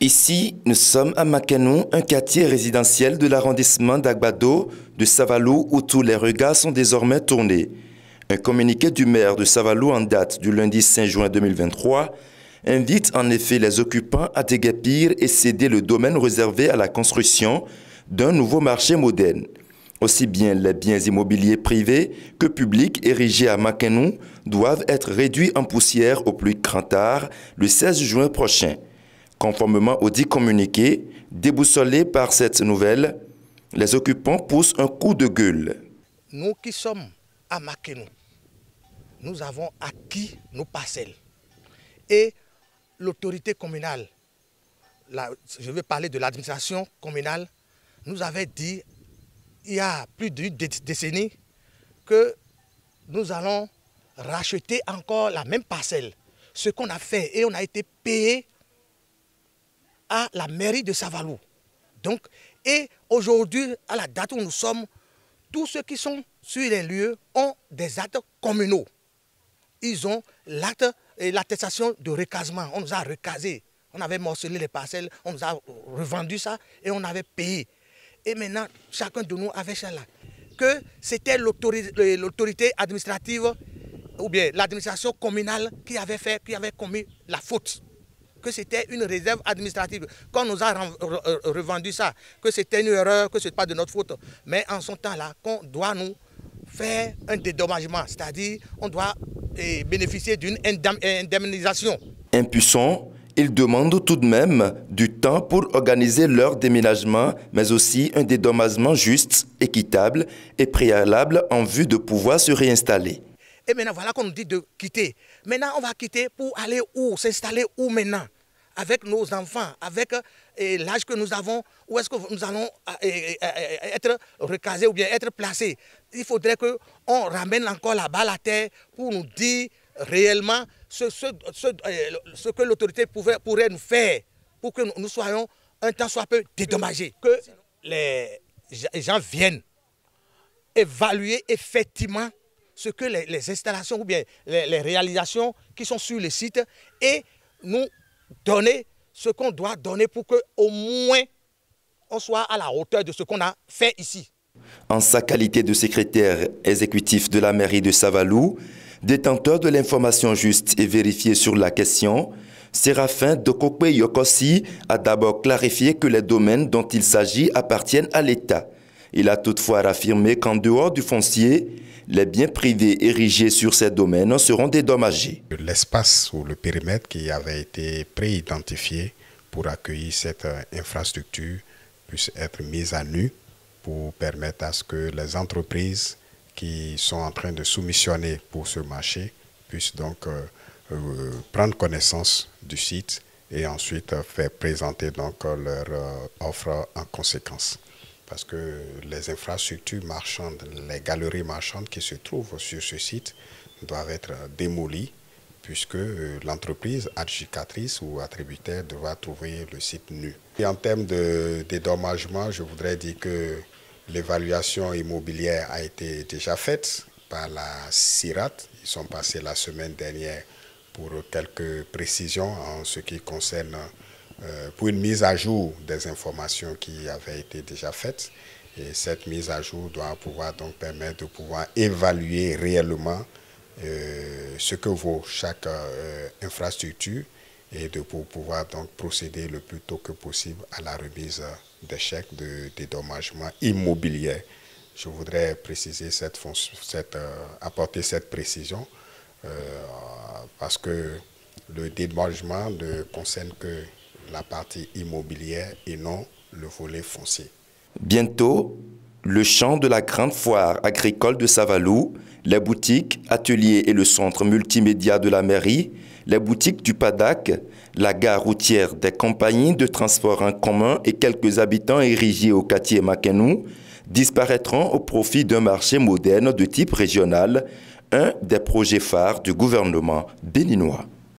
Ici, nous sommes à Makanou, un quartier résidentiel de l'arrondissement d'Agbado de Savalou où tous les regards sont désormais tournés. Un communiqué du maire de Savalou en date du lundi 5 juin 2023 invite en effet les occupants à déguerpir et céder le domaine réservé à la construction d'un nouveau marché moderne. Aussi bien les biens immobiliers privés que publics érigés à Makanou doivent être réduits en poussière au plus grand tard le 16 juin prochain. Conformément au dit communiqué, déboussolés par cette nouvelle, les occupants poussent un coup de gueule. Nous qui sommes à Makanou, nous avons acquis nos parcelles. Et l'autorité communale, je veux parler de l'administration communale, nous avait dit il y a plus d'une décennie que nous allons racheter encore la même parcelle. Ce qu'on a fait et on a été payé à la mairie de Savalou. Donc, et aujourd'hui, à la date où nous sommes, tous ceux qui sont sur les lieux ont des actes communaux. Ils ont l'acte et l'attestation de recasement. On nous a recasé. On avait morcelé les parcelles, on nous a revendu ça et on avait payé. Et maintenant, chacun de nous avait ça là. Que c'était l'autorité administrative ou bien l'administration communale qui avait commis la faute. Que c'était une réserve administrative. Quand on nous a revendu ça, que c'était une erreur, que ce n'est pas de notre faute. Mais en son temps-là, qu'on doit nous faire un dédommagement, c'est-à-dire on doit bénéficier d'une indemnisation. Impuissants, ils demandent tout de même du temps pour organiser leur déménagement, mais aussi un dédommagement juste, équitable et préalable en vue de pouvoir se réinstaller. Et maintenant, voilà qu'on nous dit de quitter. Maintenant, on va quitter pour aller où? S'installer où maintenant? Avec nos enfants, avec l'âge que nous avons, où est-ce que nous allons être recasés ou bien être placés? Il faudrait qu'on ramène encore la balle à terre pour nous dire réellement ce que l'autorité pourrait nous faire pour que nous soyons un temps soit peu dédommagés. Que les gens viennent évaluer effectivement ce que les installations ou bien les réalisations qui sont sur le site et nous donner ce qu'on doit donner pour qu'au moins on soit à la hauteur de ce qu'on a fait ici. En sa qualité de secrétaire exécutif de la mairie de Savalou, détenteur de l'information juste et vérifiée sur la question, Séraphin Dokokwe Yokosi a d'abord clarifié que les domaines dont il s'agit appartiennent à l'État. Il a toutefois affirmé qu'en dehors du foncier, les biens privés érigés sur ces domaines seront dédommagés. L'espace ou le périmètre qui avait été pré-identifié pour accueillir cette infrastructure puisse être mis à nu pour permettre à ce que les entreprises qui sont en train de soumissionner pour ce marché puissent donc prendre connaissance du site et ensuite faire présenter donc leur offre en conséquence. Parce que les infrastructures marchandes, les galeries marchandes qui se trouvent sur ce site doivent être démolies puisque l'entreprise adjudicatrice ou attributaire devra trouver le site nu. Et en termes de dédommagement, je voudrais dire que l'évaluation immobilière a été déjà faite par la CIRAT. Ils sont passés la semaine dernière pour quelques précisions en ce qui concerne pour une mise à jour des informations qui avaient été déjà faites. Et cette mise à jour doit pouvoir donc permettre de pouvoir évaluer réellement ce que vaut chaque infrastructure et de pouvoir donc procéder le plus tôt que possible à la remise des chèques de dédommagement immobilier. Je voudrais préciser apporter cette précision parce que le dédommagement ne concerne que la partie immobilière et non le volet foncier. Bientôt, le champ de la grande foire agricole de Savalou, les boutiques, ateliers et le centre multimédia de la mairie, les boutiques du PADAC, la gare routière des compagnies de transport en commun et quelques habitants érigés au quartier Makanou disparaîtront au profit d'un marché moderne de type régional, un des projets phares du gouvernement béninois.